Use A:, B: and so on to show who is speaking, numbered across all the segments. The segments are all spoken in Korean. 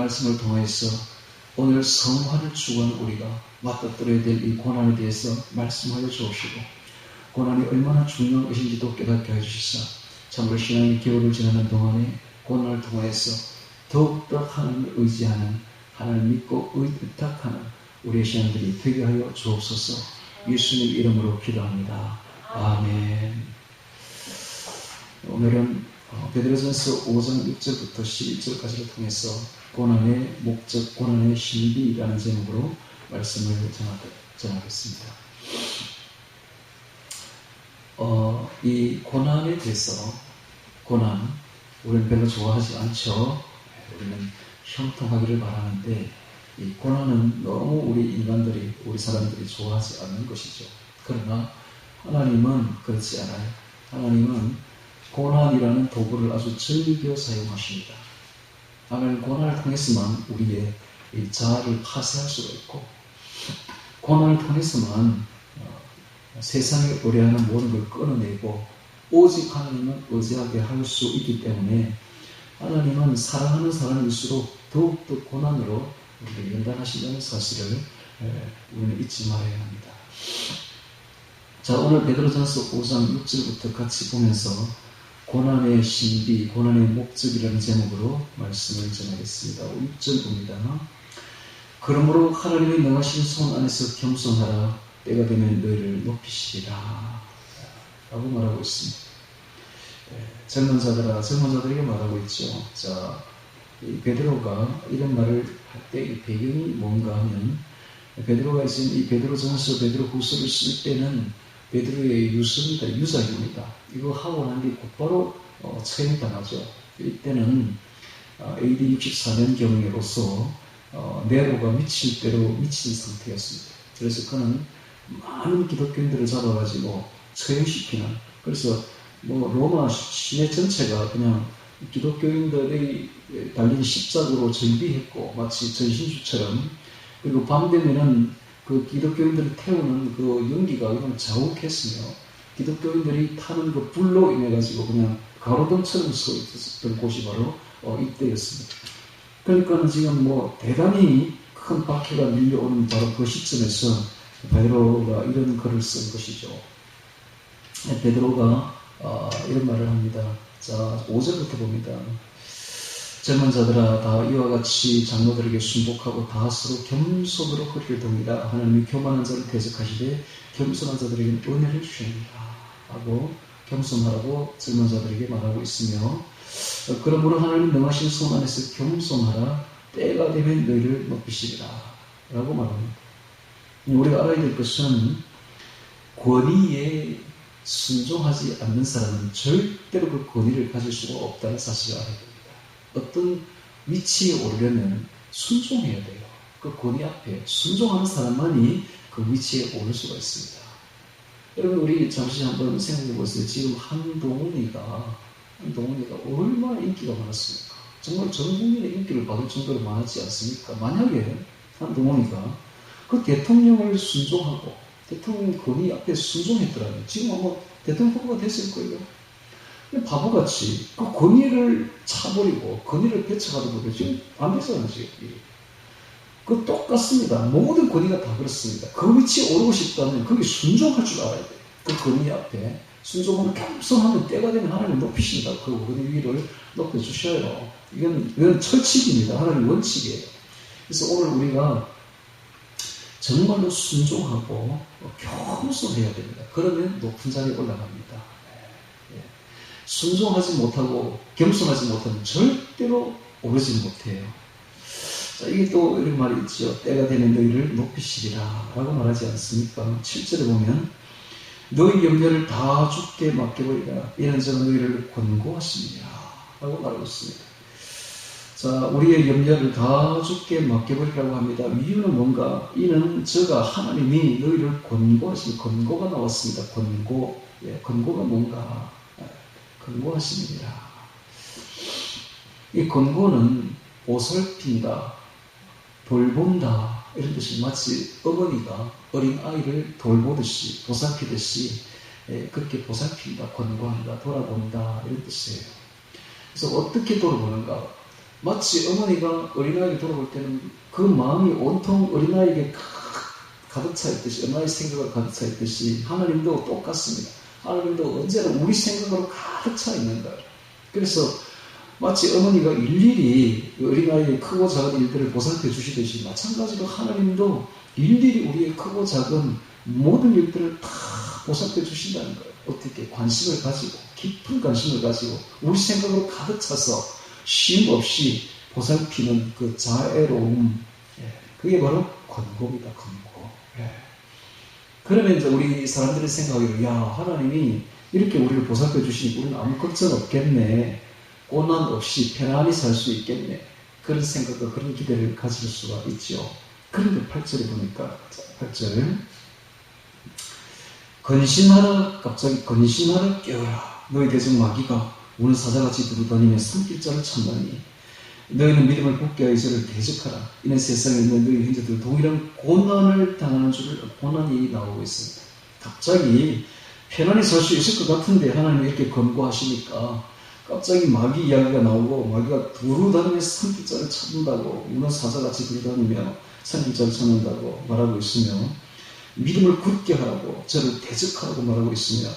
A: 말씀을 통해서 오늘 성화를 추구하는 우리가 맞닥뜨려야 될 이 고난에 대해서 말씀하여 주옵시고, 고난이 얼마나 중요한 것인지도 깨닫게 해주시사 참으로 신앙의 겨울을 지나는 동안에 고난을 통해서 더욱더 하나님을 의지하는, 하나님을 믿고 의탁하는 우리의 신앙들이 되게 하여 주옵소서. 예수님 이름으로 기도합니다. 아멘. 오늘은 베드로전서 5장 6절부터 11절까지를 통해서 고난의 목적, 고난의 신비라는 제목으로 말씀을 전하겠습니다. 이 고난에 대해서, 고난, 우리는 별로 좋아하지 않죠. 우리는 형통하기를 바라는데, 이 고난은 너무 우리 사람들이 좋아하지 않는 것이죠. 그러나 하나님은 그렇지 않아요. 하나님은 고난이라는 도구를 아주 즐겨 사용하십니다. 하나님은 고난을 통해서만 우리의 이 자아를 파쇄할 수가 있고, 고난을 통해서만 세상에 의뢰하는 모든 걸 끊어내고 오직 하나님은 의지하게 할 수 있기 때문에 하나님은 사랑하는 사람일수록 더욱더 고난으로 우리를 연단하신다는 사실을 우리는 잊지 말아야 합니다. 자, 오늘 베드로전서 5장 6절부터 같이 보면서 고난의 신비, 고난의 목적이라는 제목으로 말씀을 전하겠습니다. 6절 봅니다. 그러므로 하나님의 능하신 손 안에서 겸손하라. 때가 되면 너희를 높이시리라 라고 말하고 있습니다. 젊은 자들에게 말하고 있죠. 자, 이 베드로가 이런 말을 할 때 이 배경이 뭔가 하면, 베드로가 지금 이 베드로전서, 베드로후서를 쓸 때는 베드로의 유사입니다. 이거 하고 난 뒤 곧바로 처형이 당하죠. 이때는 AD 64년경으로서 네로가 미칠 대로 미친 상태였습니다. 그래서 그는 많은 기독교인들을 잡아가지고 처형시키는, 그래서 로마 시내 전체가 그냥 기독교인들이 달린 십자가로 정비했고, 마치 전신주처럼. 그리고 밤 되면은 그 기독교인들을 태우는 그 연기가 그냥 자욱했으며, 기독교인들이 타는 그 불로 인해가지고 그냥 가로등처럼 서 있었던 곳이 바로 이때였습니다. 그러니까 지금 대단히 큰 박해가 밀려오는 바로 그 시점에서 베드로가 이런 글을 쓴 것이죠. 베드로가 이런 말을 합니다. 자, 5절부터 봅니다. 젊은 자들아, 다 이와 같이 장로들에게 순복하고 다 서로 겸손으로 허리를 돕니다. 하나님이 교만한 자를 대적하시되 겸손한 자들에게는 은혜를 주십니다 하고 겸손하라고 젊은 자들에게 말하고 있으며, 그러므로 하나님 능하신 손 안에서 겸손하라. 때가 되면 너희를 높이시리라 라고 말합니다. 우리가 알아야 될 것은 권위에 순종하지 않는 사람은 절대로 그 권위를 가질 수가 없다는 사실을 알아야 됩니다. 어떤 위치에 오르려면 순종해야 돼요. 그 권위 앞에 순종하는 사람만이 그 위치에 오를 수가 있습니다. 여러분, 우리 잠시 한번 생각해 보세요. 지금 한동훈이가 얼마나 인기가 많았습니까? 정말 전 국민의 인기를 받을 정도로 많았지 않습니까? 만약에 한동훈이가 그 대통령을 순종하고 대통령 권위 앞에 순종했더라면 지금 아마 대통령 후보가 됐을 거예요. 바보같이 그 권위를 차버리고 권위를 뺏어가지고 지금 안 되잖아요. 그 똑같습니다. 모든 권위가 다 그렇습니다. 그 위치에 오르고 싶다면 거기 순종할 줄 알아야 돼요. 그 권위 앞에 순종하면 겸손하면 때가 되면 하나님 높이신다. 그 권위 위를 높여주셔요. 이건 철칙입니다. 하나님 원칙이에요. 그래서 오늘 우리가 정말로 순종하고 겸손해야 됩니다. 그러면 높은 자리에 올라갑니다. 순종하지 못하고 겸손하지 못하면 절대로 오르지 못해요. 자, 이게 또 이런 말이 있죠. 때가 되면 너희를 높이시리라 라고 말하지 않습니까? 7절에 보면 너희 염려를 다 주께 맡겨버리라. 이는 저는 너희를 권고하십니다 라고 말하고 있습니다. 자, 우리의 염려를 다 주께 맡겨버리라고 합니다. 이유는 뭔가? 이는 저가 하나님이 너희를 권고하신, 권고가 나왔습니다. 권고. 권고가 뭔가? 권고하십니다. 이 권고는 보살핀다, 돌본다 이런 뜻이, 마치 어머니가 어린 아이를 돌보듯이, 보살피듯이 그렇게 보살핀다, 권고한다, 돌아본다 이런 뜻이에요. 그래서 어떻게 돌아보는가? 마치 어머니가 어린아이를 돌아볼 때는 그 마음이 온통 어린아이에게 가득 차 있듯이, 어린아이 생각으로 가득 차 있듯이 하나님도 똑같습니다. 하나님도 언제나 우리 생각으로 가득 차 있는 거예요. 그래서 마치 어머니가 일일이 어린아이의 크고 작은 일들을 보살펴 주시듯이 마찬가지로 하나님도 일일이 우리의 크고 작은 모든 일들을 다 보살펴 주신다는 거예요. 어떻게 관심을 가지고, 깊은 관심을 가지고 우리 생각으로 가득 차서 쉼 없이 보살피는 그 자애로움, 그게 바로 권고입니다. 권고. 그러면 이제 우리 사람들이 생각하기로, 야, 하나님이 이렇게 우리를 보살펴 주시니 우리는 아무 걱정 없겠네, 고난 없이 편안히 살 수 있겠네, 그런 생각과 그런 기대를 가질 수가 있죠. 그런데 8절에 보니까, 8절, 근심하라, 갑자기 근심하라 깨어라. 너희 대적 마귀가 우는 사자같이 두루다니며 산길자를 찾나니 너희는 믿음을 굳게 하여 저를 대적하라. 이는 세상에 있는 너희 형제들 동일한 고난을 당하는 줄을. 고난이 나오고 있습니다. 갑자기 편안히 살 수 있을 것 같은데 하나님이 이렇게 권고하시니까 갑자기 마귀 이야기가 나오고, 마귀가 두루다니며 산길자를 찾는다고, 우는 사자같이 두루다니며 산길자를 찾는다고 말하고 있으며, 믿음을 굳게 하라고, 저를 대적하라고 말하고 있으며,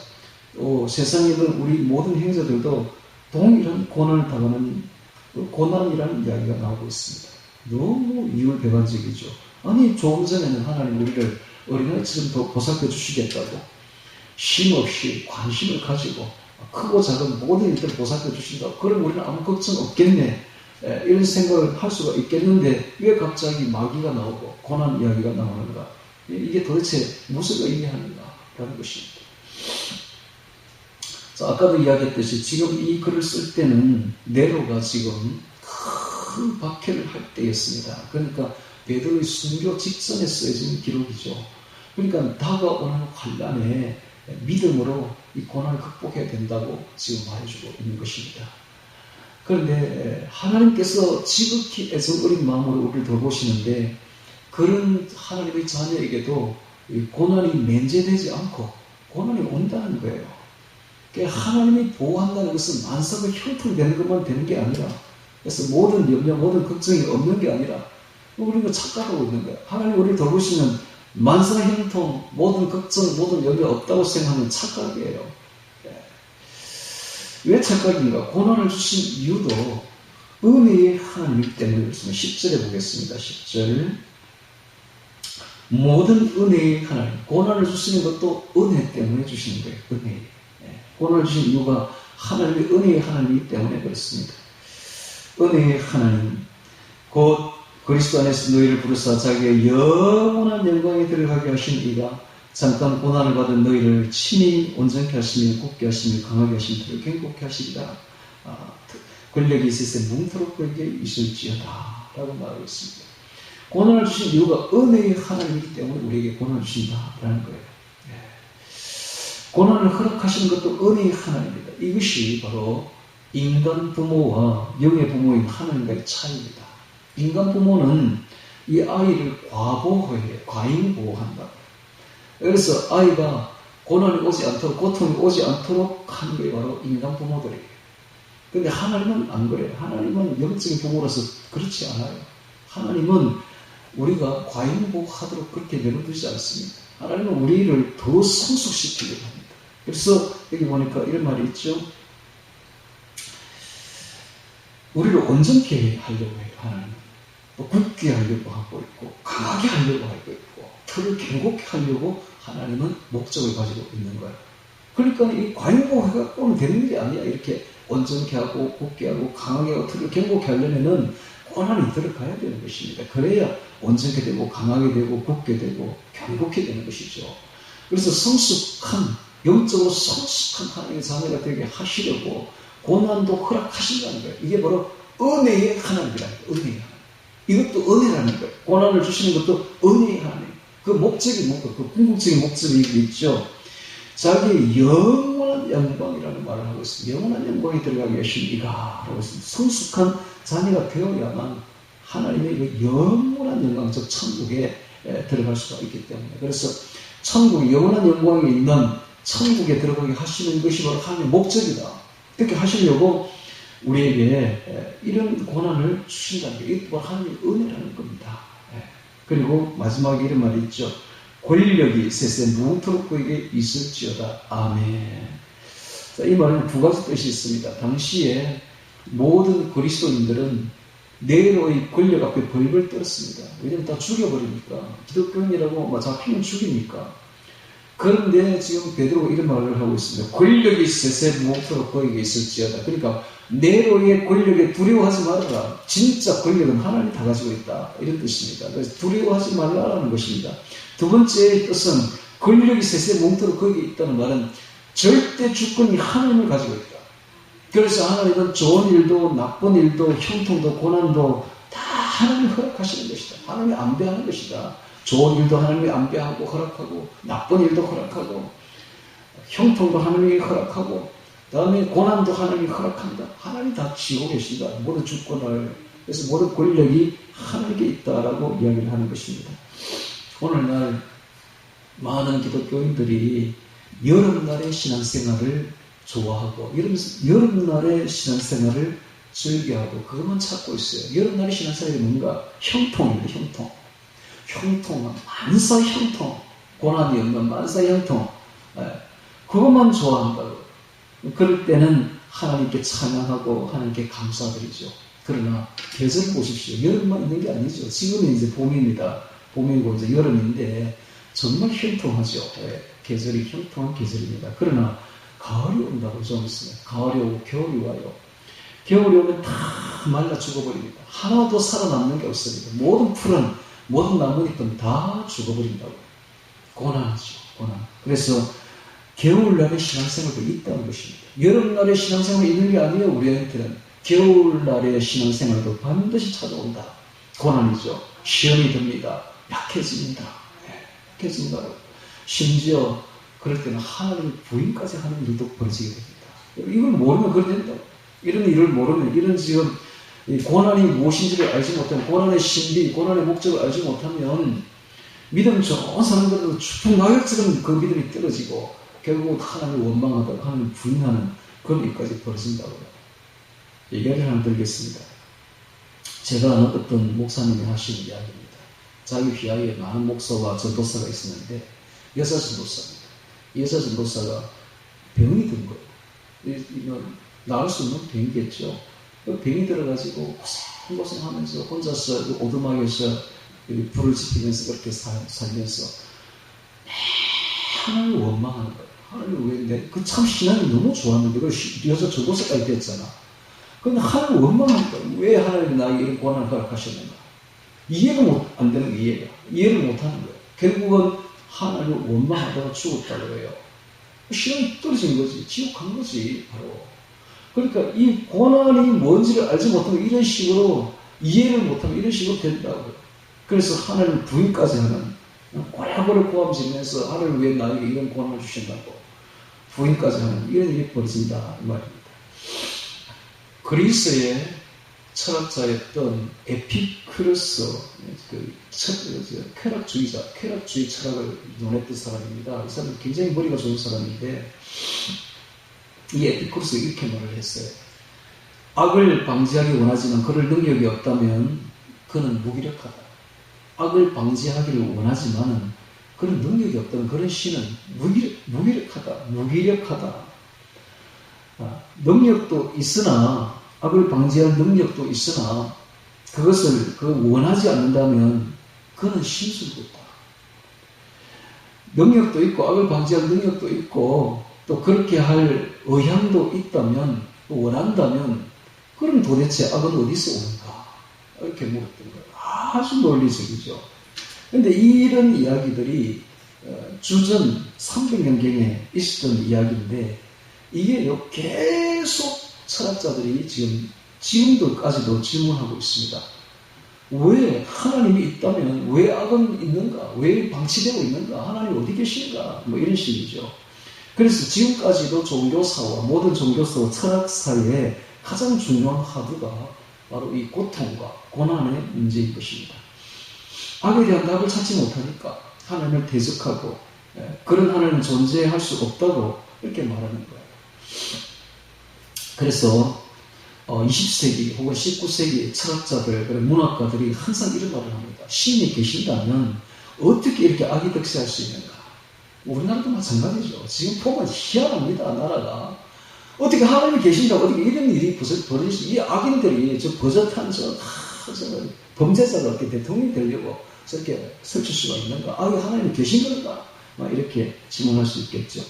A: 또 세상에 있는 우리 모든 형제들도 동일한 고난을 당하는 고난이라는 이야기가 나오고 있습니다. 너무 이율배반적이죠. 아니, 조금 전에는 하나님 우리를 어린아이처럼 더 보살펴 주시겠다고, 쉼없이 관심을 가지고 크고 작은 모든 일들을 보살펴 주신다고, 그럼 우리는 아무 걱정 없겠네, 이런 생각을 할 수가 있겠는데 왜 갑자기 마귀가 나오고 고난 이야기가 나오는가? 이게 도대체 무엇을 의미하는가라는 것입니다. 자, 아까도 이야기했듯이 지금 이 글을 쓸 때는 네로가 지금 큰 박해를 할 때였습니다. 그러니까 베드로의 순교 직전에 쓰여진 기록이죠. 그러니까 다가오는 환난에 믿음으로 이 고난을 극복해야 된다고 지금 말해주고 있는 것입니다. 그런데 하나님께서 지극히 애정어린 마음으로 우리를 돌보시는데, 그런 하나님의 자녀에게도 고난이 면제되지 않고 고난이 온다는 거예요. 그러니까 하나님이 보호한다는 것은 만사가 형통되는 것만 되는 게 아니라, 그래서 모든 염려, 모든 걱정이 없는 게 아니라 우리가 착각하고 있는 거예요. 하나님 우리를 돌보시면 만사 형통, 모든 걱정, 모든 염려 없다고 생각하는 착각이에요. 왜 착각인가? 고난을 주신 이유도 은혜의 하나님이기 때문에 그렇습니다. 10절에 보겠습니다. 10절. 모든 은혜의 하나님, 고난을 주시는 것도 은혜 때문에 주시는 거예요. 은혜. 고난을 주신 이유가 하나님의 은혜의 하나님이기 때문에 그렇습니다. 은혜의 하나님, 곧 그리스도 안에서 너희를 부르사 자기의 영원한 영광에 들어가게 하신 이가 잠깐 고난을 받은 너희를 친히 온전케 하시며 굳게 하시며 강하게 하시며 견고케 하시리라. 권력이 있으세 뭉토록 그에게 있을지어다 라고 말하고 있습니다. 고난을 주신 이유가 은혜의 하나님이기 때문에 우리에게 고난을 주신다라는 거예요. 고난을 허락하시는 것도 은혜의 하나님입니다. 이것이 바로 인간 부모와 영의 부모인 하나님과의 차이입니다. 인간 부모는 이 아이를 과보호해요. 과잉보호한다. 그래서 아이가 고난이 오지 않도록, 고통이 오지 않도록 하는 게 바로 인간 부모들이에요. 그런데 하나님은 안 그래요. 하나님은 영적인 부모라서 그렇지 않아요. 하나님은 우리가 과잉보호하도록 그렇게 내버려두지 않습니다. 하나님은 우리를 더 성숙시키려고 합니다. 그래서 여기 보니까 이런 말이 있죠. 우리를 온전케 하려고 해요. 하나님은 또 굳게 하려고 하고 있고, 강하게 하려고 하고 있고, 틀을 견고케 하려고 하나님은 목적을 가지고 있는 거예요. 그러니까 이 과잉보호가 오면 되는 일이 아니야. 이렇게 온전케 하고 굳게 하고 강하게 하고 틀을 견고케 하려면은 고난이 들어가야 되는 것입니다. 그래야 온전케 되고 강하게 되고 굳게 되고 견고케 되는 것이죠. 그래서 성숙한, 영적으로 성숙한 하나님의 자녀가 되게 하시려고 고난도 허락하신다는 거예요. 이게 바로 은혜의 하나님이라는 거예요. 은혜의 하나님. 이것도 은혜라는 거예요. 고난을 주시는 것도 은혜의 하나님. 그 목적이 뭔가, 그 궁극적인 목적이 있죠. 자기의 영원한 영광이라는 말을 하고 있습니다. 영원한 영광이 들어가게 하신 이가 라고 했습니다. 성숙한 자녀가 되어야만 하나님의 그 영원한 영광, 즉 천국에 들어갈 수가 있기 때문에. 그래서 천국에 영원한 영광이 있는 천국에 들어가게 하시는 것이 바로 하나님의 목적이다. 그렇게 하시려고 우리에게 이런 고난을 주신다는 게 이게 하나님의 은혜라는 겁니다. 그리고 마지막에 이런 말이 있죠. 권력이 셋에 무토록 그에게 있을지어다. 아멘. 자, 이 말은 두 가지 뜻이 있습니다. 당시에 모든 그리스도인들은 네로의 권력 앞에 벌벌 떨었습니다. 왜냐면 다 죽여버리니까. 기독교인이라고 잡히면 죽이니까. 그런데 지금 베드로가 이런 말을 하고 있습니다. 권력이 셋에 무토록 그에게 있을지어다. 그러니까 네로의 권력에 두려워하지 말아라. 진짜 권력은 하나님이 다 가지고 있다. 이런 뜻입니다. 그래서 두려워하지 말라라는 것입니다. 두 번째 뜻은 권력이 셋에 뭉토록 거기에 있다는 말은 절대 주권이 하나님을 가지고 있다. 그래서 하나님은 좋은 일도 나쁜 일도 형통도 고난도 다 하나님이 허락하시는 것이다. 하나님이 안배하는 것이다. 좋은 일도 하나님이 안배하고 허락하고 나쁜 일도 허락하고 형통도 하나님이 허락하고 다음에 고난도 하나님이 허락한다. 하나님이 다 지고 계신다. 모든 주권을. 그래서 모든 권력이 하나님께 있다라고 이야기를 하는 것입니다. 오늘날 많은 기독교인들이 여름날의 신앙생활을 좋아하고 여름날의 신앙생활을 즐겨하고 그것만 찾고 있어요. 여름날의 신앙생활이 뭔가? 형통입니다. 형통. 형통, 만사 형통. 고난이 없는 만사 형통. 그것만 좋아한다고. 그럴 때는 하나님께 찬양하고 하나님께 감사드리죠. 그러나 계절 보십시오. 여름만 있는 게 아니죠. 지금은 이제 봄입니다. 봄이고 이제 여름인데 정말 형통하죠. 계절이 형통한 계절입니다. 그러나 가을이 온다고 좀 있어요. 가을이 오고 겨울이 와요. 겨울이 오면 다 말라 죽어버립니다. 하나도 살아남는 게 없습니다. 모든 풀은 모든 나뭇잎은 다 죽어버린다고. 고난이죠. 고난. 그래서 겨울날의 신앙생활도 있다는 것입니다. 여름날의 신앙생활이 있는 게 아니에요. 우리한테는 겨울날의 신앙생활도 반드시 찾아온다. 고난이죠. 시험이 듭니다. 약해집니다. 약해진다. 심지어 그럴 때는 하나님 부인까지 하는 일도 벌어지게 됩니다. 이걸 모르면 그렇게 된다. 이런 일을 모르면 이런 지금 고난이 무엇인지를 알지 못하면 고난의 신비, 고난의 목적을 알지 못하면 믿음 좋은 사람들은 추풍낙엽처럼 그 믿음이 떨어지고 결국 하나님을 원망하다가 하나님을 부인하는 그런 일까지 벌어진다고요. 얘기를 하나 드리겠습니다. 제가 아는 어떤 목사님이 하시는 이야기입니다. 자기 휘하에 많은 목사와 전도사가 있었는데 여자 전도사입니다. 여자 전도사가 병이 든 거예요. 나을 수 없는 병이겠죠. 병이 들어가지고 고생하면서 혼자서 오두막에서 불을 지피면서 그렇게 살면서 하나님을 원망하는 거예요. 하나님 왜, 그 참 신앙이 너무 좋았는데, 그 여자 전도사까지 됐잖아. 근데 하나님을 원망하는 거예요. 왜 하나님이 나에게 이런 고난을 허락하셨는가? 이해가 안 되는 거예요. 이해를 못 하는 거예요. 결국은 하나님을 원망하다가 죽었다고 해요. 신앙이 떨어진 거지. 지옥 간 거지, 바로. 그러니까 이 고난이 뭔지를 알지 못하면 이런 식으로 이해를 못하면 이런 식으로 된다고요. 그래서 하나님을 부인까지 하는, 고래고래 고함지면서 하나님 왜 나에게 이런 고난을 주신다고 부인까지 하는 이런 일이 벌어진다 이 말입니다. 그리스의 철학자였던 에피크루스, 쾌락주의 철학을 논했던 사람입니다. 이 사람은 굉장히 머리가 좋은 사람인데 이 에피크루스가 이렇게 말을 했어요. 악을 방지하기 원하지만 그럴 능력이 없다면 그는 무기력하다. 악을 방지하기를 원하지만은 그런 능력이 없다면 그런 신은 무기력하다. 능력도 있으나 악을 방지할 능력도 있으나 그것을 원하지 않는다면 그는 심술됐다. 능력도 있고 악을 방지할 능력도 있고 또 그렇게 할 의향도 있다면 원한다면 그럼 도대체 악은 어디서 오는가? 이렇게 물었던 거예요. 아주 논리적이죠. 그런데 이런 이야기들이 주전 300년경에 있었던 이야기인데 이게 계속 철학자들이 지금도까지도 질문하고 있습니다. 왜 하나님이 있다면 왜 악은 있는가? 왜 방치되고 있는가? 하나님 어디 계신가? 뭐 이런 식이죠. 그래서 지금까지도 종교사와 모든 종교사와 철학사의 가장 중요한 화두가 바로 이 고통과 고난의 문제인 것입니다. 악에 대한 답을 찾지 못하니까 하나님을 대적하고 그런 하나님은 존재할 수 없다고 이렇게 말하는 거예요. 그래서 20세기 혹은 19세기 철학자들, 문학가들이 항상 이런 말을 합니다. 신이 계신다면 어떻게 이렇게 악이 득세할 수 있는가? 우리나라도 마찬가지죠. 지금 보면 희한합니다, 나라가. 어떻게 하나님이 계신다고 어떻게 이런 일이 벌어질 수, 이 악인들이 저 버젓한 저 범죄자가 어떻게 대통령이 되려고 저렇게 설칠 수가 있는가? 하나님이 계신 건가? 이렇게 질문할 수 있겠죠.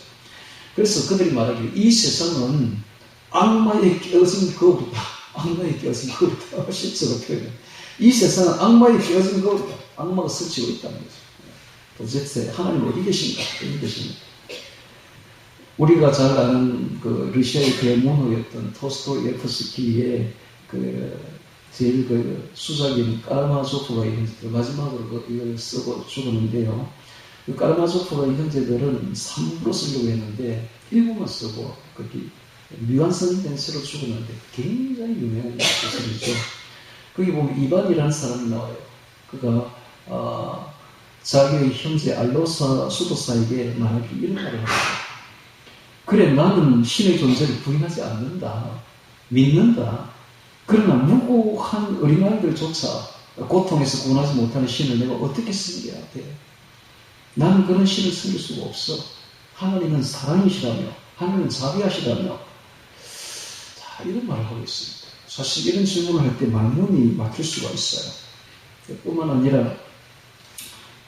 A: 그래서 그들이 말하기를 이 세상은 악마에 깨어진 거울이다. 악마에 깨어진 거울이다. 실제로 표현. 이 세상은 악마에 깨어진 거울이다. 악마가 설치고 있다는 거죠. 도대체 하나님 어디 계신가? 어디 계신가? 우리가 잘 아는 그 러시아의 대문호였던 토스토예프스키의 제일 수작인 까라마조프가 이 형제들 마지막으로 이걸 쓰고 죽었는데요. 그 까라마조프가 이 형제들은 3부로 쓰려고 했는데 1부만 쓰고 거기 미완성이 된 채로 죽었는데 굉장히 유명한 소설이죠. 거기 보면 이반이라는 사람이 나와요. 그가 자기의 형제 알로사 수도사에게 말하기 이런 말을 합니다. 그래, 나는 신의 존재를 부인하지 않는다. 믿는다. 그러나 무고한 어린아이들조차 고통에서 구원하지 못하는 신을 내가 어떻게 섬겨야 돼? 나는 그런 신을 섬길 수가 없어. 하나님은 사랑이시라며, 하나님은 자비하시라며. 자, 이런 말을 하고 있습니다. 사실 이런 질문을 할 때 말문이 막힐 수가 있어요. 뿐만 아니라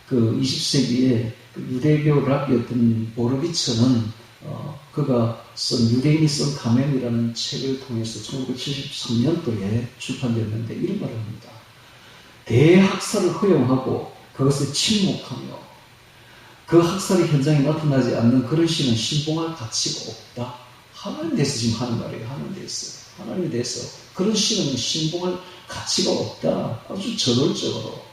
A: 그 20세기에 유대교 랍이었던 보르비처는 그가 유대인이 쓴 가멘이라는 책을 통해서 1973년도에 출판되었는데 이런 말을 합니다. 대학살을 허용하고 그것에 침묵하며 그 학살의 현장에 나타나지 않는 그런 신은 신봉할 가치가 없다. 하나님에 대해서 지금 하는 말이에요. 하나님에 대해서 그런 신은 신봉할 가치가 없다. 아주 저돌적으로.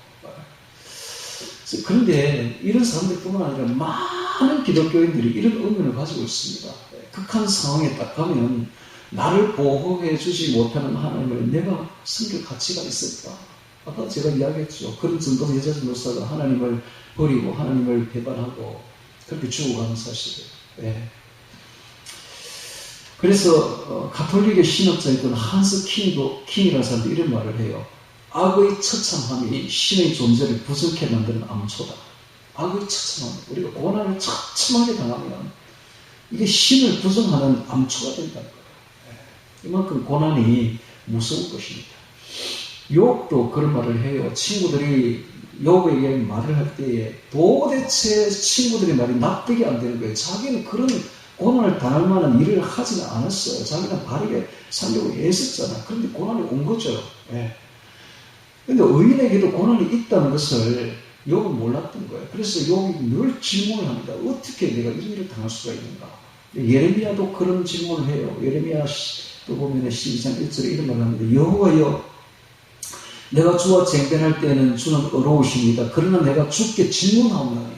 A: 그런데 이런 사람들뿐만 아니라 많은 기독교인들이 이런 의문을 가지고 있습니다. 극한 상황에 딱 가면 나를 보호해 주지 못하는 하나님을 내가 섬길 가치가 있을까? 아까 제가 이야기했죠. 그런 전도 여자 전도사가 하나님을 버리고 하나님을 배반하고 그렇게 죽어가는 사실을. 네. 그래서 가톨릭의 신학자였던 한스 킹이라는 사람도 이런 말을 해요. 악의 처참함이 신의 존재를 부정케 만드는 암초다. 악의 처참함. 우리가 고난을 처참하게 당하면 이게 신을 부정하는 암초가 된다는 거예요. 이만큼 고난이 무서운 것입니다. 욥도 그런 말을 해요. 친구들이 욥에게 말을 할 때에 도대체 친구들의 말이 납득이 안 되는 거예요. 자기는 그런 고난을 당할 만한 일을 하지는 않았어요. 자기는 바르게 살려고 애썼잖아. 그런데 고난이 온 거죠. 그런데 의인에게도 고난이 있다는 것을 욥은 몰랐던 거예요. 그래서 욥이 늘 질문을 합니다. 어떻게 내가 이런 일을 당할 수가 있는가? 예레미야도 그런 질문을 해요. 예레미야도 보면 12장 1절에 이런 말을 합니다. 여호와여, 내가 주와 쟁변할 때에는 주는 어려우십니다. 그러나 내가 주께 질문하옵나니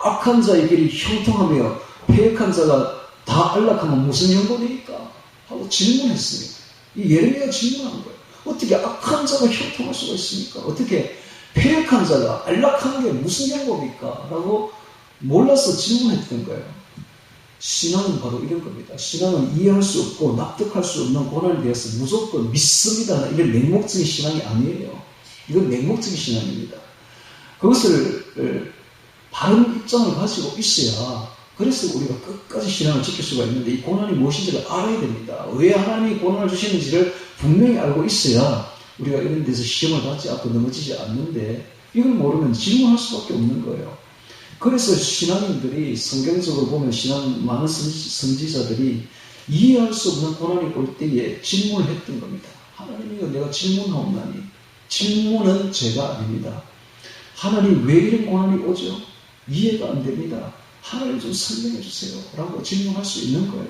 A: 악한 자의 길이 형통하며 패역한 자가 다 안락하면 무슨 형벌입니까? 하고 질문했습니다. 이 예레미야가 질문한 거예요. 어떻게 악한 자가 형통할 수가 있습니까? 어떻게 패역한 자가 안락한 게 무슨 형벌입니까? 라고 몰라서 질문했던 거예요. 신앙은 바로 이런 겁니다. 신앙은 이해할 수 없고 납득할 수 없는 고난에 대해서 무조건 믿습니다. 이런 맹목적인 신앙이 아니에요. 이건 맹목적인 신앙입니다. 그것을 바른 입장을 가지고 있어야 그래서 우리가 끝까지 신앙을 지킬 수가 있는데 이 고난이 무엇인지를 알아야 됩니다. 왜 하나님이 고난을 주시는지를 분명히 알고 있어야 우리가 이런 데서 시험을 받지 않고 넘어지지 않는데 이걸 모르면 질문할 수밖에 없는 거예요. 그래서 신앙인들이 성경적으로 보면 많은 선지자들이 이해할 수 없는 고난이 올 때에 질문을 했던 겁니다. 하나님이여 내가 질문하옵나니 질문은 죄가 아닙니다. 하나님 왜 이런 고난이 오죠? 이해가 안 됩니다. 하나님 좀 설명해 주세요. 라고 질문할 수 있는 거예요.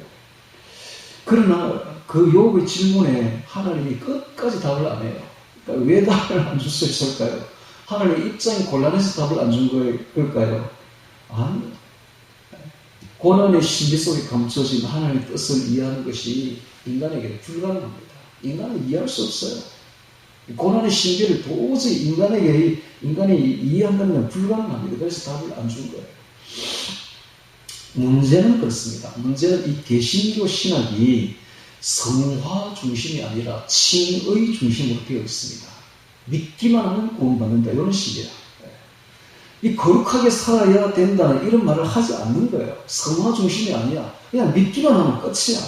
A: 그러나 그 욥의 질문에 하나님이 끝까지 답을 안 해요. 그러니까 왜 답을 안 줄 수 있을까요? 하나님의 입장이 곤란해서 답을 안 준 걸까요? 아니요. 고난의 신비 속에 감춰진 하나님의 뜻을 이해하는 것이 인간에게 불가능합니다. 인간은 이해할 수 없어요. 고난의 신비를 도저히 인간이 이해한다는 건 불가능합니다. 그래서 답을 안 준 거예요. 문제는 그렇습니다. 문제는 이 개신교 신학이 성화 중심이 아니라 칭의 중심으로 되어 있습니다. 믿기만 하면 구원받는다. 이런 식이야. 이 거룩하게 살아야 된다는 이런 말을 하지 않는 거예요. 성화 중심이 아니야. 그냥 믿기만 하면 끝이야.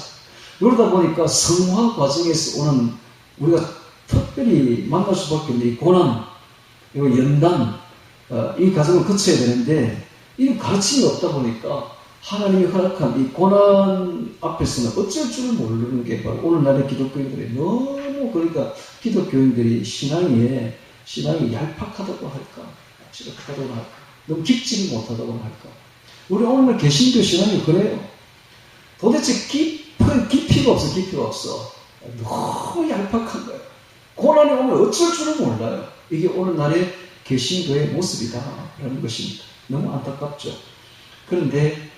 A: 그러다 보니까 성화 과정에서 오는 우리가 특별히 만날 수밖에 없는 이 고난, 이 연단, 이 과정을 거쳐야 되는데 이 가르침이 없다 보니까 하나님이 허락한 이 고난 앞에서는 어쩔 줄을 모르는 게 바로 오늘날의 기독교인들이 너무 그러니까 기독교인들이 신앙이 얄팍하다고 할까, 지력하다고 할까, 너무 깊지를 못하다고 할까. 우리 오늘날 개신교 신앙이 그래요. 도대체 깊이가 없어. 너무 얄팍한 거예요. 고난이 오면 어쩔 줄을 몰라요. 이게 오늘날의 개신교의 모습이다라는 것입니다. 너무 안타깝죠. 그런데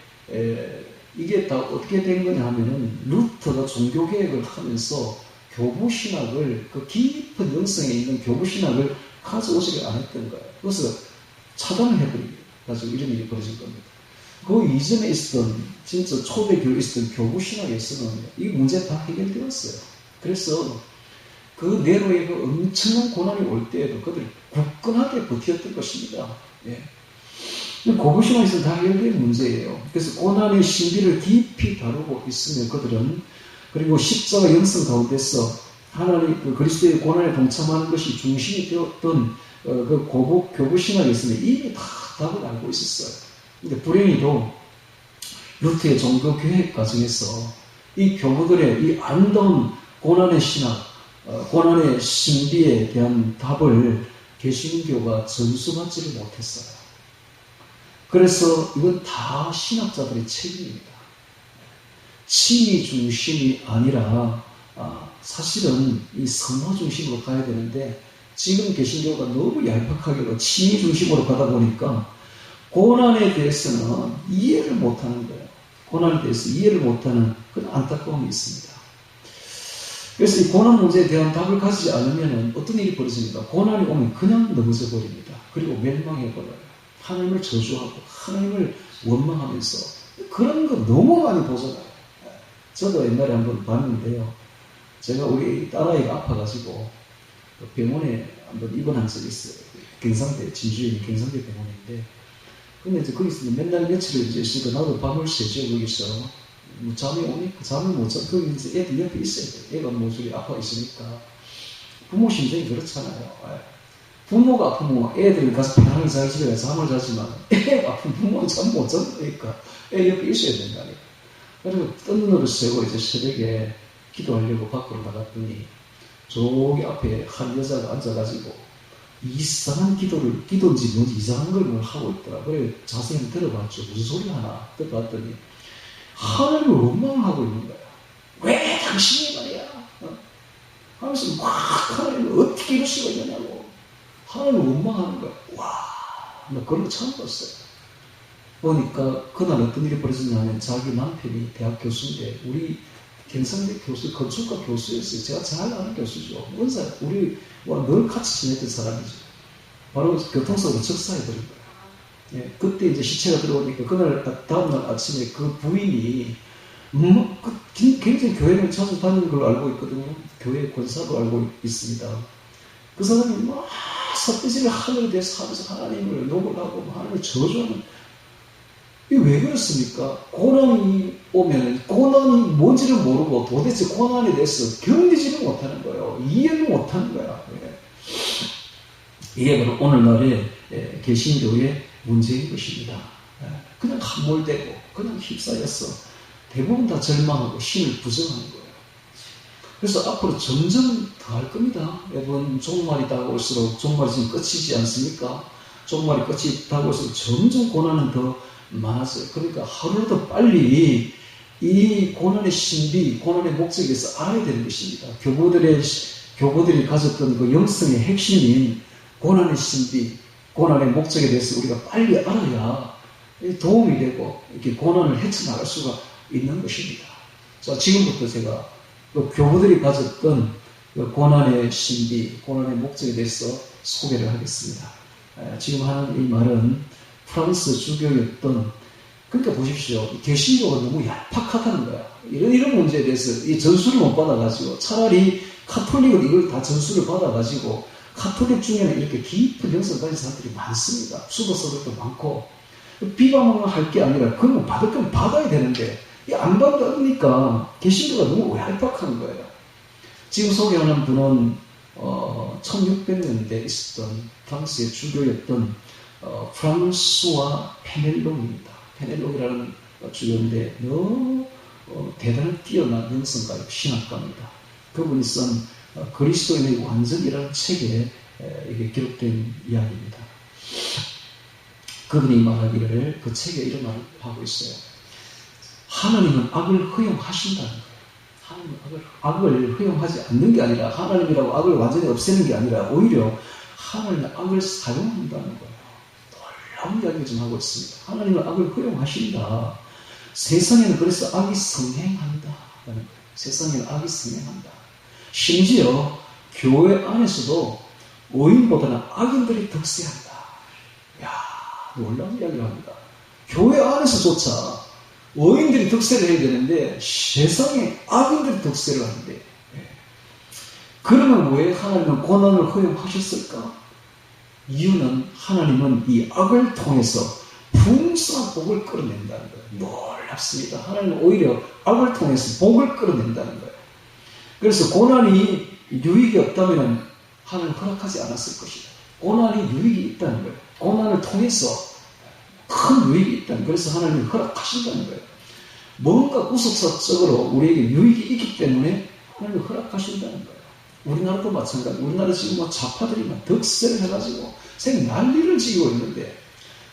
A: 이게 다 어떻게 된 거냐 하면은 루터가 종교개혁을 하면서 교부신학을 그 깊은 영성에 있는 교부신학을 가져오지를 않았던 거예요. 그래서 차단을 해버리고 이런 일이 벌어진 겁니다. 그 이전에 있었던 진짜 초대교회에 있었던 교부신학에서는 이 문제 다 해결되었어요. 그래서 그 네로의 그 엄청난 고난이 올 때에도 그들이 굳건하게 버텼던 것입니다. 예. 고부신학에서 다 해결된 문제예요. 그래서 고난의 신비를 깊이 다루고 있으면 그들은 그리고 십자가 영성 가운데서 하나님 그 그리스도의 고난에 동참하는 것이 중심이 되었던 그 교부신학에서는 이미 다 답을 알고 있었어요. 근데 불행히도 루터의 종교개혁 과정에서 이 교부들의 이 아름다운 고난의 신학, 고난의 신비에 대한 답을 개신교가 전수받지를 못했어요. 그래서 이건 다 신학자들의 책임입니다. 칭의 중심이 아니라 사실은 이 성화 중심으로 가야 되는데 지금 개신교가 너무 얄팍하게 칭의 중심으로 가다 보니까 고난에 대해서는 이해를 못하는 거예요. 고난에 대해서 이해를 못하는 그런 안타까움이 있습니다. 그래서 이 고난 문제에 대한 답을 가지지 않으면 어떤 일이 벌어집니까? 고난이 오면 그냥 넘어져 버립니다. 그리고 멸망해 버려요. 하나님을 저주하고 하나님을 원망하면서 그런 거 너무 많이 보잖아요. 저도 옛날에 한번 봤는데요. 제가 우리 딸아이가 아파가지고 병원에 한번 입원한 적이 있어요. 경상대, 진주에 있는 경상대 병원인데 근데 이제 거기서 맨날 며칠을 이제 있으니까 나도 밤을 새죠. 거기서 뭐 잠이 오니까 잠을 못 자. 거기 이제 애들 옆에 있어야 돼. 애가 뭐 저기 아파 있으니까 부모 심정이 그렇잖아요. 부모가 아프면 애들이 가서 편하게 잘 집에 가서 잠을 자지만 애가 아프면 부모는 잠 못 자니까 애 옆에 있어야 된다니까. 그리고 뜬 눈으로 새고 이제 새벽에 기도하려고 밖으로 나갔더니 저기 앞에 한 여자가 앉아가지고 이상한 기도인지 뭔지 이상한 걸 뭘 하고 있더라. 그래 자세히 들어봤죠. 무슨 소리 하나 들어봤더니 하나님을 원망하고 있는 거야. 왜 당신이 말이야? 하면서 막 하나님을 어떻게 이럴 수가 있느냐고 하나님을 원망하는 거야. 와, 나 그런 거 처음 봤어요. 보니까 그날 어떤 일이 벌어졌냐면 자기 남편이 대학 교수인데 우리 경상대 교수, 건축가 교수였어요. 제가 잘 아는 교수죠. 원사, 우리와 늘 같이 지냈던 사람이죠. 바로 교통사고로 적사해버린 거예요. 예, 그때 이제 시체가 들어오니까 그날, 다음날 아침에 그 부인이, 굉장히 교회를 자주 다니는 걸로 알고 있거든요. 교회 권사로 알고 있습니다. 그 사람이 막 삿대질을 하늘에 대해서 하면서 하나님을 욕을 하고 하나님을 저주하는 이게 왜 그렇습니까? 고난이 오면 고난이 뭔지를 모르고 도대체 고난에 대해서 견디지를 못하는 거예요. 이해를 못하는 거야. 이게 바로 오늘날의 개신교의 문제인 것입니다. 그냥 함몰되고 그냥 휩싸였어. 대부분 다 절망하고 신을 부정하는 거예요. 그래서 앞으로 점점 더 할 겁니다. 여러분 종말이 다가올수록 종말이 지금 끝이지 않습니까? 종말이 끝이 다가올수록 점점 고난은 더 많았어요. 그러니까 하루라도 빨리 이 고난의 신비, 고난의 목적에서 알아야 되는 것입니다. 교보들이 가졌던 그 영성의 핵심인 고난의 신비, 고난의 목적에 대해서 우리가 빨리 알아야 도움이 되고 이렇게 고난을 헤쳐나갈 수가 있는 것입니다. 자, 지금부터 제가 그 교보들이 가졌던 그 고난의 신비, 고난의 목적에 대해서 소개를 하겠습니다. 지금 하는 이 말은 프랑스 주교였던 그러니까 보십시오. 개신교가 너무 얄팍하다는 거야. 이런 문제에 대해서 이 전수를 못 받아가지고 차라리 카톨릭은 이걸 다 전수를 받아가지고 카톨릭 중에는 이렇게 깊은 영성을 가진 사람들이 많습니다. 수도서들도 많고 비방을 할 게 아니라 그건 받을 건 받아야 되는데 안 받으니까 개신교가 너무 얄팍한 거예요. 지금 소개하는 분은 1600년대에 있었던 당시의 주교였던 프랑스와 페넬롱입니다. 페넬롱이라는 주교인데 너무 대단히 뛰어난 영성가요, 신학가입니다. 그분이 쓴 그리스도인의 완전이라는 책에 이게 기록된 이야기입니다. 그분이 말하기를 그 책에 이런 말을 하고 있어요. 하나님은 악을 허용하신다는 거예요. 하나님은 악을 허용하지 않는 게 아니라 하나님이라고 악을 완전히 없애는 게 아니라 오히려 하나님은 악을 사용한다는 거예요. 놀라운 이야기를 좀 하고 있습니다. 하나님은 악을 허용하신다. 세상에는 그래서 악이 성행한다는 거예요. 세상에는 악이 성행한다. 심지어 교회 안에서도 의인보다는 악인들이 득세한다. 이야, 놀라운 이야기를 합니다. 교회 안에서조차 의인들이 득세를 해야 되는데 세상에 악인들이 득세를 하는데, 그러면 왜 하나님은 고난을 허용하셨을까? 이유는 하나님은 이 악을 통해서 풍성한 복을 끌어낸다는 거예요. 놀랍습니다. 하나님은 오히려 악을 통해서 복을 끌어낸다는 거예요. 그래서 고난이 유익이 없다면 하나님 허락하지 않았을 것이다. 고난이 유익이 있다는 거예요. 고난을 통해서 큰 유익이 있다는 거예요. 그래서 하나님이 허락하신다는 거예요. 뭔가 구속사적으로 우리에게 유익이 있기 때문에 하나님이 허락하신다는 거예요. 우리나라도 마찬가지. 우리나라 지금 뭐 좌파들이 막 득세를 해가지고 생 난리를 지고 있는데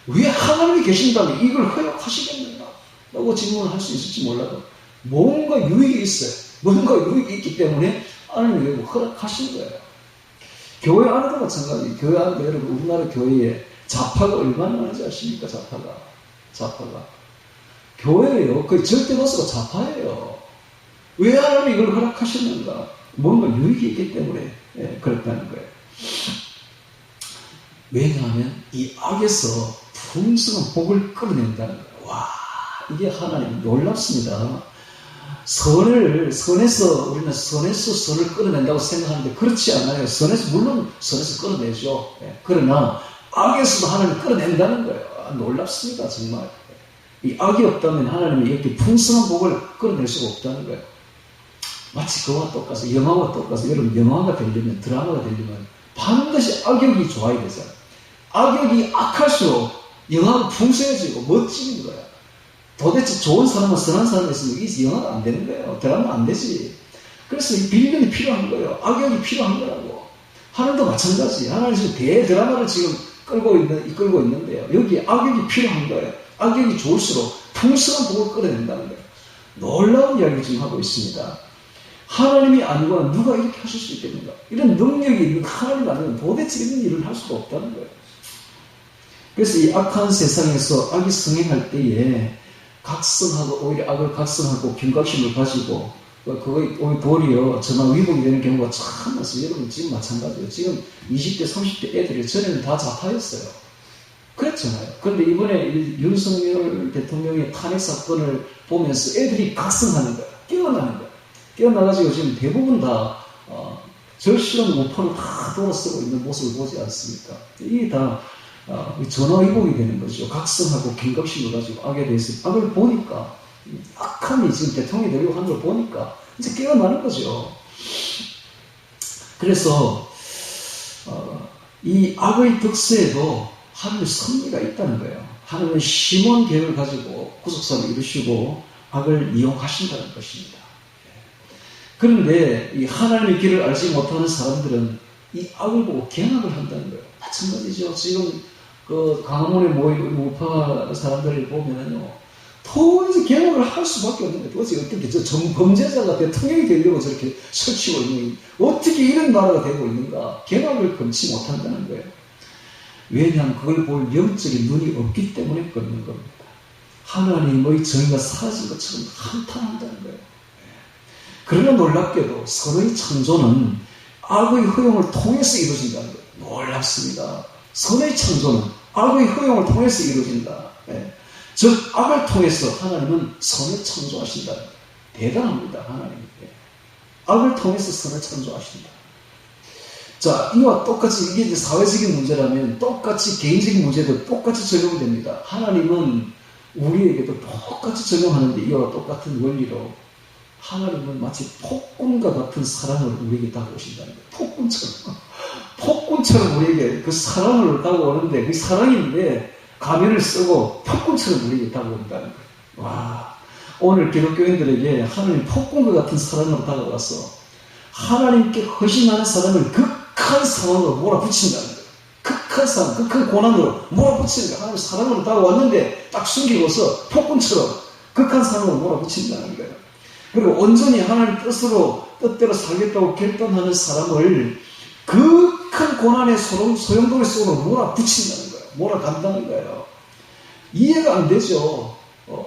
A: 왜 하나님이 계신다면 이걸 허락하시겠는가? 라고 질문을 할 수 있을지 몰라도 뭔가 유익이 있어요. 뭔가 유익이 있기 때문에 하나님이 허락하신 거예요. 교회 안에도 마찬가지. 교회 안에 여러분 우리나라 교회에 좌파가 얼마나 많은지 아십니까? 좌파가 교회예요. 거의 절대 다수가 좌파예요. 왜 하나님이 이걸 허락하셨는가? 뭔가 유익이 있기 때문에 그렇다는 거예요. 왜냐하면 이 악에서 풍성한 복을 끌어낸다는 거예요. 와, 이게 하나님 놀랍습니다. 우리는 선에서 선을 끌어낸다고 생각하는데 그렇지 않아요. 물론 선에서 끌어내죠. 그러나 악에서도 하나님이 끌어낸다는 거예요. 놀랍습니다, 정말. 이 악이 없다면 하나님이 이렇게 풍성한 복을 끌어낼 수가 없다는 거예요. 마치 그와 똑같아서, 영화와 똑같아서, 여러분, 영화가 되려면, 드라마가 되려면, 반드시 악역이 좋아야 되잖아요. 악역이 악할수록 영화가 풍성해지고 멋지는 거야. 도대체 좋은 사람과 선한 사람이 있으면 이 영화가 안 되는 거예요. 드라마 안 되지. 그래서 이 빌런이 필요한 거예요. 악역이 필요한 거라고. 하나님도 마찬가지. 하나님 지금 대드라마를 지금 이끌고 있는데요. 여기 악역이 필요한 거예요. 악역이 좋을수록 풍성한 복을 끌어낸다는 거예요. 놀라운 이야기를 지금 하고 있습니다. 하나님이 아니고는 누가 이렇게 하실 수 있겠는가? 이런 능력이 있는 하나님 아니면 도대체 이런 일을 할 수가 없다는 거예요. 그래서 이 악한 세상에서 악이 성행할 때에 각성하고 오히려 악을 각성하고 경각심을 가지고 그거에 도리어 전화위복이 되는 경우가 참 많습니다. 여러분 지금 마찬가지예요. 지금 20대 30대 애들이 전에는 다 좌파였어요. 그랬잖아요. 그런데 이번에 윤석열 대통령의 탄핵 사건을 보면서 애들이 각성하는 거예요. 깨어나는 거예요. 깨어나가지고 지금 대부분 다 절실한 우파로 다 돌아서고 있는 모습을 보지 않습니까? 이게 다 전화위복이 되는 거죠. 각성하고 경각심을 가지고 악에 대해서 악을 보니까 악함이 지금 대통령이 되려고 하는 걸 보니까 이제 깨어나는 거죠. 그래서 이 악의 득세에도 하나님의 섭리가 있다는 거예요. 하나님은 심원 계획을 가지고 구속사를 이루시고 악을 이용하신다는 것입니다. 그런데 이 하나님의 길을 알지 못하는 사람들은 이 악을 보고 경악을 한다는 거예요. 마찬가지죠. 지금 그 강화문에 모인 우파 사람들을 보면은요, 도저히 경악을 할 수밖에 없는 거예요. 도대체 어떻게 범죄자가 대통령이 되려고 저렇게 설치고 있는, 어떻게 이런 나라가 되고 있는가? 경악을 금치 못한다는 거예요. 왜냐하면 그걸 볼 영적인 눈이 없기 때문에 그러는 겁니다. 하나님의 정의가 사라진 것처럼 한탄한다는 거예요. 그러나 놀랍게도 선의 창조는 악의 허용을 통해서 이루어진다는 거예요. 놀랍습니다. 선의 창조는 악의 허용을 통해서 이루어진다. 즉 악을 통해서 하나님은 선을 창조하신다. 대단합니다. 하나님. 악을 통해서 선을 창조하신다. 자, 이와 똑같이 이게 이제 사회적인 문제라면 똑같이 개인적인 문제도 똑같이 적용됩니다. 하나님은 우리에게도 똑같이 적용하는데 이와 똑같은 원리로 하나님은 마치 폭군과 같은 사랑을 우리에게 다가오신다는 거예요. 폭군처럼 우리에게 그 사랑을 다가오는데 그 사랑인데 가면을 쓰고 폭군처럼 우리에게 다가온다는 거예요. 와, 오늘 기독교인들에게 하나님 폭군과 같은 사랑으로 다가와서 하나님께 헌신하는 사람을 극한 상황으로 몰아붙인다는 거예요. 극한 상황, 극한 고난으로 몰아붙이는 거예요. 하나님 사랑으로 다가왔는데 딱 숨기고서 폭군처럼 극한 상황으로 몰아붙인다는 거예요. 그리고 온전히 하나님 뜻대로 살겠다고 결단하는 사람을 극한 고난의 소용돌이 속으로 몰아붙인다는 거예요. 몰아간다는 거예요. 이해가 안 되죠.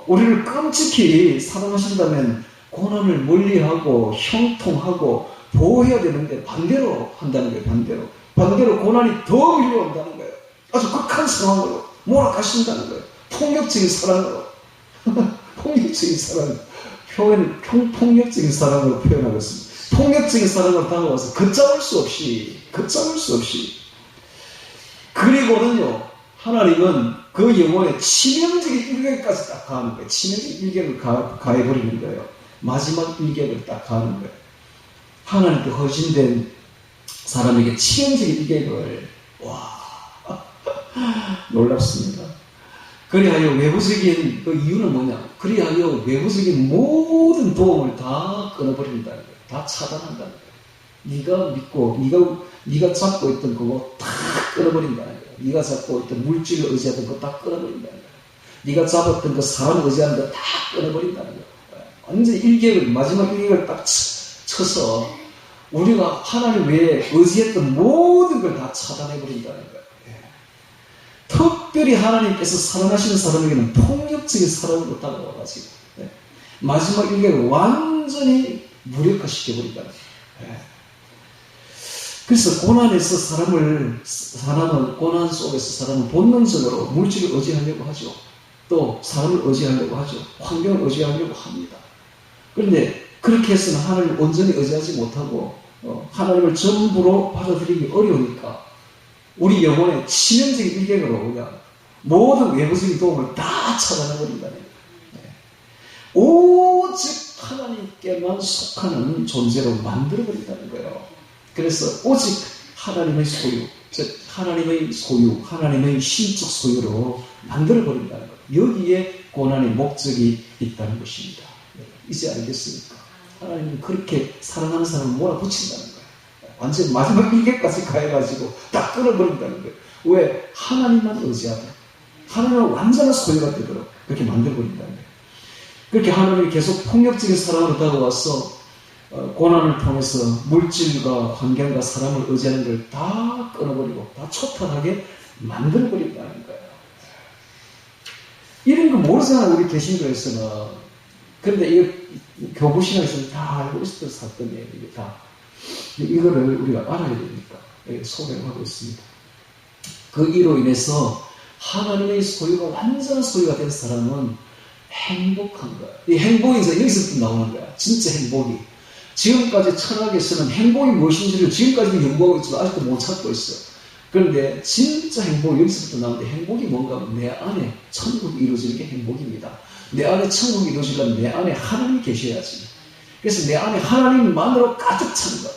A: 우리를 끔찍히 사랑하신다면 고난을 멀리하고 형통하고 보호해야 되는데 반대로 한다는 거예요. 반대로 고난이 더 밀려온다는 거예요. 아주 극한 상황으로 몰아가신다는 거예요. 폭력적인 사랑으로. 폭력적인 사랑. 폭력적인 사랑으로 표현하겠습니다. 폭력적인 사랑으로 다가와서 걷잡을 수 없이 그리고는요, 하나님은 그 영혼의 치명적인 일격까지 딱 가하는 거예요. 치명적인 일격을 가해버리는 거예요. 마지막 일격을 딱 가하는 거예요. 하나님께 헌신된 사람에게 치명적인 일격을, 놀랍습니다. 그리하여 외부적인 그 이유는 뭐냐? 그리하여 외부적인 모든 도움을 다 끊어버린다는 거예요. 다 차단한다는 거예요. 네가 믿고, 네가 잡고 있던 그거 다 끊어버린다는 거예요. 네가 잡고 있던 물질을 의지하던 거 다 끊어버린다는 거예요. 네가 잡았던 그 사람을 의지하는 거 다 끊어버린다는 거예요. 완전 마지막 일격을 딱 쳐서 우리가 하나님 외에 의지했던 모든 걸 다 차단해버린다는 거예요. 특별히 하나님께서 사랑하시는 사람에게는 폭력적인 사랑으로 다가와가지고 마지막 일격을 완전히 무력화시켜버린다는 거예요. 그래서 고난에서 고난 속에서 사람은 본능적으로 물질을 의지하려고 하죠. 또 사람을 의지하려고 하죠. 환경을 의지하려고 합니다. 그런데 그렇게 해서는 하나님을 온전히 의지하지 못하고 하나님을 전부로 받아들이기 어려우니까 우리 영혼의 치명적인 일격으로 그냥 모든 외부적인 도움을 다 차단해버린다는 거예요. 오직 하나님께만 속하는 존재로 만들어버린다는 거예요. 그래서 오직 하나님의 소유, 즉 하나님의 소유, 하나님의 신적 소유로 만들어버린다는 거예요. 여기에 고난의 목적이 있다는 것입니다. 이제 알겠습니까? 하나님은 그렇게 사랑하는 사람을 몰아붙인다는 거예요. 완전 마지막 일격까지 가해가지고 딱 끊어버린다는 거예요. 왜? 하나님만 의지하다. 하나님은 완전한 소유가 되도록 그렇게 만들어버린다는 거예요. 그렇게 하나님이 계속 폭력적인 사랑으로 다가와서 고난을 통해서 물질과 환경과 사람을 의지하는 걸 다 끊어버리고 다 초탈하게 만들어버린다는 거예요. 이런 거 모르잖아요, 우리 개신교에서는. 그런데 이거 교부신학에서는 다 알고 있었던 사건이에요. 이게 다. 이거를 우리가 알아야 되니까 소개를 하고 있습니다. 그 이로 인해서 하나님의 소유가 완전한 소유가 된 사람은 행복한 거야. 이 행복이 여기서부터 나오는 거야. 진짜 행복이. 지금까지 철학에서는 행복이 무엇인지를 지금까지도 연구하고 있지만 아직도 못 찾고 있어요. 그런데 진짜 행복이 여기서부터 나오는데 행복이 뭔가 하면 내 안에 천국이 이루어지는 게 행복입니다. 내 안에 천국이 이루어지려면 내 안에 하나님이 계셔야지. 그래서 내 안에 하나님만으로 가득 찬 것.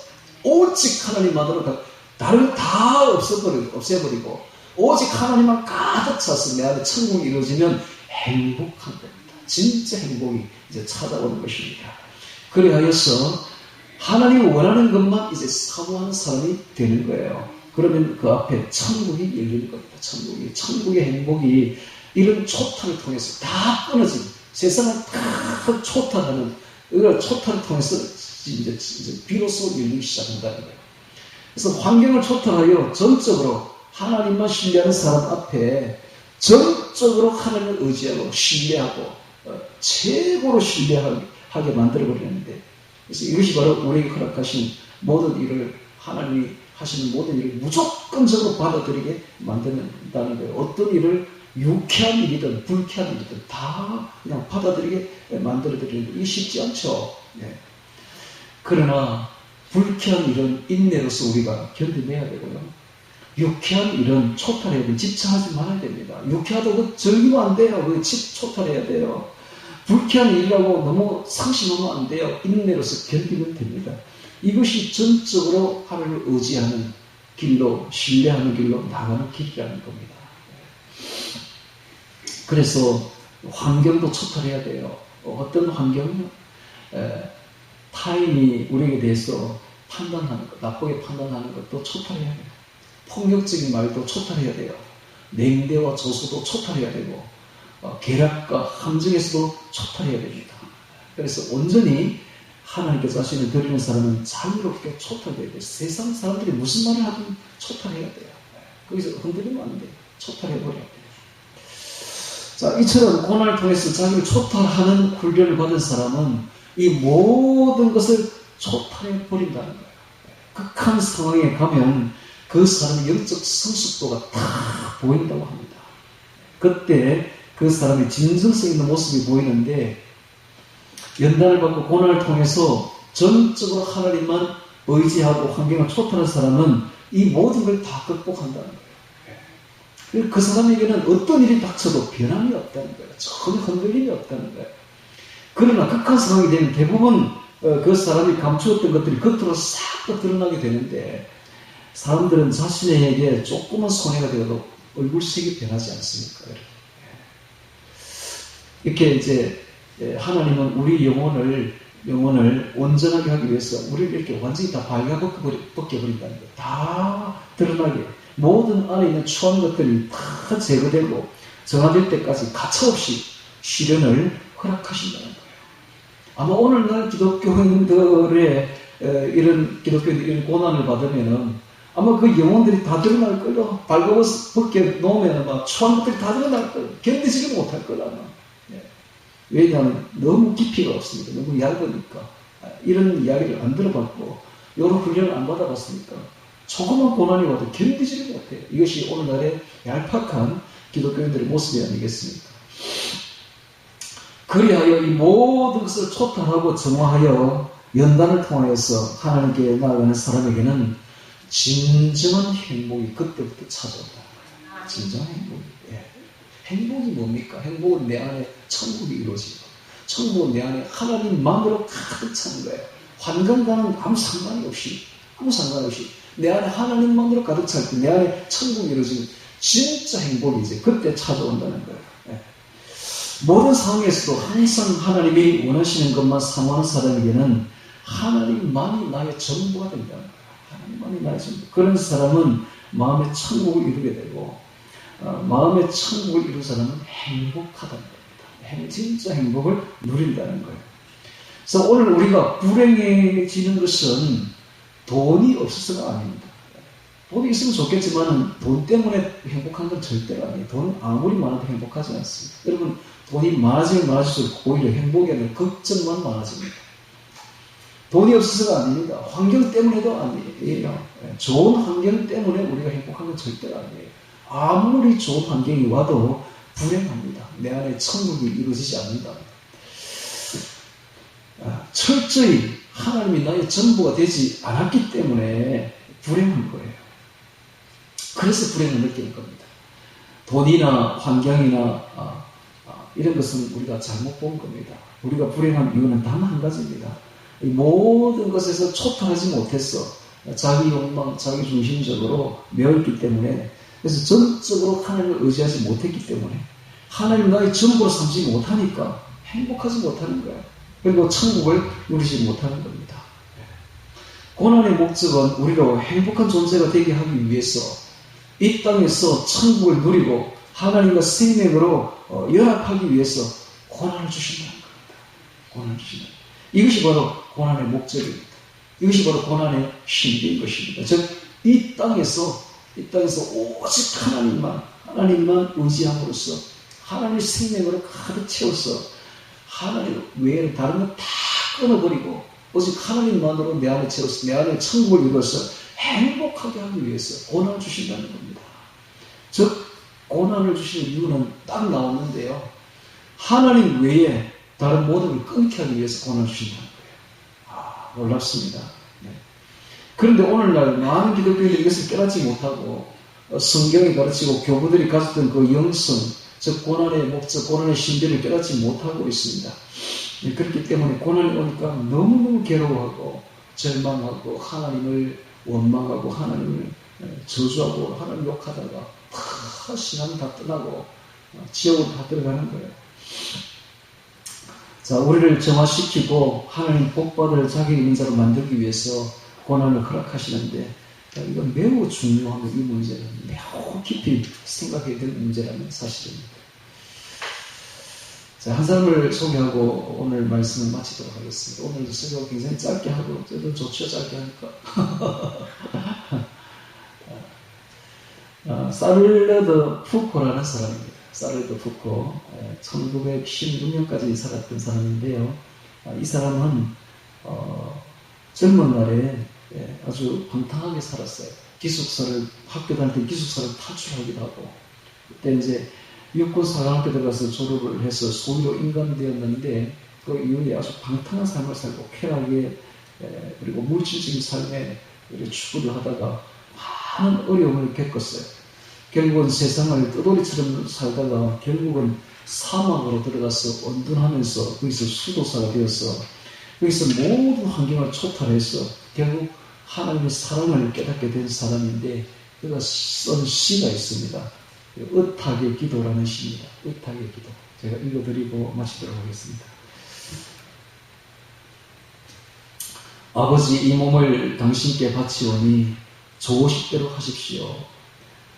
A: 오직 하나님만으로 다른 다 없애버리고 오직 하나님만 가득 차서 내 안에 천국이 이루어지면 행복한 겁니다. 진짜 행복이 이제 찾아오는 것입니다. 그래하여서 하나님이 원하는 것만 이제 사모하는 사람이 되는 거예요. 그러면 그 앞에 천국이 열리는 겁니다. 천국의 행복이 이런 초탈을 통해서 다 끊어진 세상을 다 초탈하는 이걸 초탈을 통해서 이제 비로소 열리기 시작한다는 거예요. 그래서 환경을 초탈하여 전적으로 하나님만 신뢰하는 사람 앞에 전적으로 하나님을 의지하고 신뢰하고 최고로 신뢰하게 만들어버리는데, 그래서 이것이 바로 우리에게 허락하신 모든 일을 하나님이 하시는 모든 일을 무조건적으로 받아들이게 만든다는 거예요. 어떤 일을 유쾌한 일이든 불쾌한 일이든 다 그냥 받아들이게 만들어드리는 게 이게 쉽지 않죠. 예. 그러나 불쾌한 일은 인내로서 우리가 견뎌내야 되고요. 유쾌한 일은 초탈해야 돼요. 집착하지 말아야 됩니다. 유쾌하다고 즐기면 안 돼요. 초탈해야 돼요. 불쾌한 일이라고 너무 상심하면 안 돼요. 인내로서 견디면 됩니다. 이것이 전적으로 하나님을 의지하는 길로, 신뢰하는 길로 나가는 길이라는 겁니다. 그래서 환경도 초탈해야 돼요. 어떤 환경은 타인이 우리에게 대해서 판단하는 것, 나쁘게 판단하는 것도 초탈해야 돼요. 폭력적인 말도 초탈해야 돼요. 냉대와 조소도 초탈해야 되고 계략과 함정에서도 초탈해야 됩니다. 그래서 온전히 하나님께 자신을 드리는 사람은 자유롭게 초탈해야 돼요. 세상 사람들이 무슨 말을 하든 초탈해야 돼요. 거기서 흔들리면 안 돼요. 초탈해버려야 돼요. 자, 이처럼 고난을 통해서 자기를 초탈하는 훈련을 받은 사람은 이 모든 것을 초탈해버린다는 거예요. 극한 상황에 가면 그 사람의 영적 성숙도가 다 보인다고 합니다. 그때 그 사람의 진정성 있는 모습이 보이는데 연단을 받고 고난을 통해서 전적으로 하나님만 의지하고 환경을 초탈한 사람은 이 모든 걸 다 극복한다는 거예요. 그 사람에게는 어떤 일이 닥쳐도 변함이 없다는 거예요. 전혀 흔들림이 없다는 거예요. 그러나 극한 상황이 되면 대부분 그 사람이 감추었던 것들이 겉으로 싹 다 드러나게 되는데 사람들은 자신에게 조그만 손해가 되어도 얼굴색이 변하지 않습니까? 이렇게 이제 하나님은 우리 영혼을 온전하게 하기 위해서 우리를 이렇게 완전히 다 벗겨버린다는 거예요. 다 드러나게. 모든 안에 있는 추한 것들이 다 제거되고 정화될 때까지 가차없이 시련을 허락하신다는 거예요. 아마 오늘날 기독교인들의 이런 기독교인들이 이런 고난을 받으면은 아마 그 영혼들이 다 드러날 거예요. 발가벗 벗겨 놓으면 막 추한 것들이 다 드러날 거예요. 견디지를 못할 거예요. 아마. 왜냐하면 너무 깊이가 없으니까, 너무 얇으니까. 이런 이야기를 안 들어봤고, 이런 훈련을 안 받아봤으니까, 조그만 고난이 와도 견디지를 못해요. 이것이 오늘날의 얄팍한 기독교인들의 모습이 아니겠습니까? 그리하여 이 모든 것을 초탈하고 정화하여 연단을 통하여서 하나님께 나아가는 사람에게는 진정한 행복이 그때부터 찾아온다. 진정한 행복이. 행복이 뭡니까? 행복은 내 안에 천국이 이루어지고 천국은 내 안에 하나님만으로 가득 차는 거예요. 환경과는 아무 상관이 없이 내 안에 하나님만으로 가득 찰 때 내 안에 천국이 이루어지는 진짜 행복이 이제 그때 찾아온다는 거예요. 모든 상황에서도 항상 하나님이 원하시는 것만 사모하는 사람에게는 하나님만이 나의 전부가 된다는 거예요. 하나님만이 나의 전부. 그런 사람은 마음의 천국을 이루게 되고 마음의 천국을 이룬 사람은 행복하다는 겁니다. 진짜 행복을 누린다는 거예요. 그래서 오늘 우리가 불행해지는 것은 돈이 없어서가 아닙니다. 돈이 있으면 좋겠지만 돈 때문에 행복한 건 절대로 아니에요. 돈은 아무리 많아도 행복하지 않습니다. 여러분, 돈이 많아지면 많아질수록 오히려 행복이 아니라 걱정만 많아집니다. 돈이 없어서가 아닙니다. 환경 때문에도 아니에요. 좋은 환경 때문에 우리가 행복한 건 절대로 아니에요. 아무리 좋은 환경이 와도 불행합니다. 내 안에 천국이 이루어지지 않는다. 철저히 하나님이 나의 전부가 되지 않았기 때문에 불행한 거예요. 그래서 불행을 느끼는 겁니다. 돈이나 환경이나 이런 것은 우리가 잘못 본 겁니다. 우리가 불행한 이유는 단 한 가지입니다. 이 모든 것에서 초탈하지 못했어. 자기 욕망, 자기 중심적으로 매였기 때문에 그래서 전적으로 하나님을 의지하지 못했기 때문에 하나님 나의 전부로 삼지 못하니까 행복하지 못하는 거예요. 그리고 천국을 누리지 못하는 겁니다. 고난의 목적은 우리로 행복한 존재가 되게 하기 위해서 이 땅에서 천국을 누리고 하나님과 생명으로 연합하기 위해서 고난을 주신다는 겁니다. 고난을 주신다. 이것이 바로 고난의 목적입니다. 이것이 바로 고난의 신비인 것입니다. 즉, 이 땅에서 오직 하나님만 의지함으로써 하나님의 생명으로 가득 채워서 하나님 외에는 다른 건 다 끊어버리고 오직 하나님만으로 내 안에 채워서 내 안에 천국을 이루어서 행복하게 하기 위해서 고난을 주신다는 겁니다. 즉 고난을 주시는 이유는 딱 나왔는데요. 하나님 외에 다른 모든 걸 끊게 하기 위해서 고난을 주신다는 거예요. 놀랍습니다. 네. 그런데 오늘날 많은 기독교인들이 이것을 깨닫지 못하고 성경이 가르치고 교부들이 가졌던 그 영성, 즉 고난의 목적, 고난의 신비를 깨닫지 못하고 있습니다. 네, 그렇기 때문에 고난이 오니까 너무너무 괴로워하고 절망하고 하나님을 원망하고 하나님을 저주하고 하나님 욕하다가 다 신앙 다 떠나고 지옥으로 다 들어가는 거예요. 자, 우리를 정화시키고 하나님 복받을 자기 인자로 만들기 위해서 고난을 허락하시는데 이건 매우 중요한 이 문제는 매우 깊이 생각해야 될 문제라는 사실입니다. 자, 한 사람을 소개하고 오늘 말씀을 마치도록 하겠습니다. 오늘도 설교 굉장히 짧게 하고 저도 좋죠, 짧게 하니까. 사를러드 푸코라는 사람입니다. 사를러드 푸코, 1916년까지 살았던 사람인데요. 이 사람은 젊은 날에 아주 방탕하게 살았어요. 학교 다닐 때 기숙사를 탈출하기도 하고, 그때 이제 육군사관학교 들어가서 졸업을 해서 소위로 임관되었는데 그 이후에 아주 방탕한 삶을 살고 쾌락에 그리고 물질적인 삶에 추구를 하다가 많은 어려움을 겪었어요. 결국은 세상을 떠돌이처럼 살다가 결국은 사막으로 들어가서 언둔하면서 거기서 수도사가 되어서 거기서 모든 환경을 초탈해서 결국 하나님의 사랑을 깨닫게 된 사람인데 그가 쓴 시가 있습니다. 의탁의 기도라는 시입니다. 의탁의 기도. 제가 읽어드리고 마치도록 하겠습니다. 아버지, 이 몸을 당신께 바치오니 좋으실 대로 하십시오.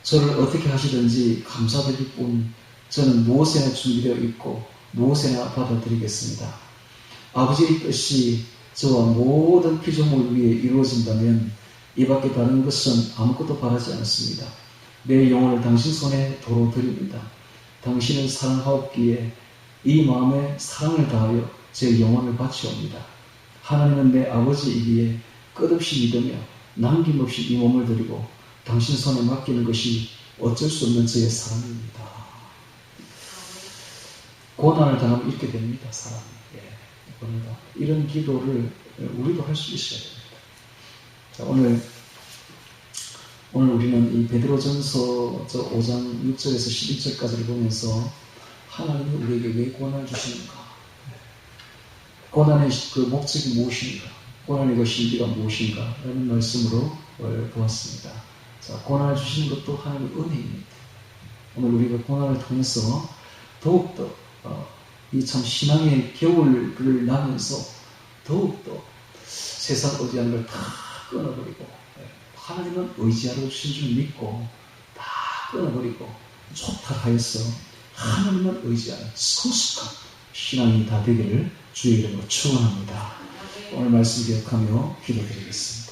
A: 저를 어떻게 하시든지 감사드릴 뿐 저는 무엇에나 준비되어 있고 무엇에나 받아들이겠습니다. 아버지의 뜻이 저와 모든 피조물 위에 이루어진다면 이 밖에 다른 것은 아무것도 바라지 않습니다. 내 영혼을 당신 손에 도로 드립니다. 당신을 사랑하옵기에 이 마음에 사랑을 다하여 제 영혼을 바치옵니다. 하나님은 내 아버지이기에 끝없이 믿으며 남김없이 이 몸을 드리고 당신 손에 맡기는 것이 어쩔 수 없는 저의 사랑입니다. 고난을 당하면 이렇게 됩니다, 사람이. 이런 기도를 우리도 할 수 있어야 됩니다. 자, 오늘 우리는 이 베드로전서 5장 6절에서 11절까지를 보면서 하나님이 우리에게 왜 고난을 주시는가? 고난의 그 목적이 무엇인가? 고난의 그 신비가 무엇인가? 라는 말씀으로 보았습니다. 자, 고난을 주시는 것도 하나님의 은혜입니다. 오늘 우리가 고난을 통해서 더욱더 이 참 신앙의 겨울을 나면서 더욱더 세상 의지하는 걸 다 끊어버리고 하나님은 의지하러 주신 줄 믿고 다 끊어버리고 초탈하여서 하나님만 의지하는 성숙한 신앙이 다 되기를 주의 이름으로 축원합니다. 오늘 말씀 기억하며 기도드리겠습니다.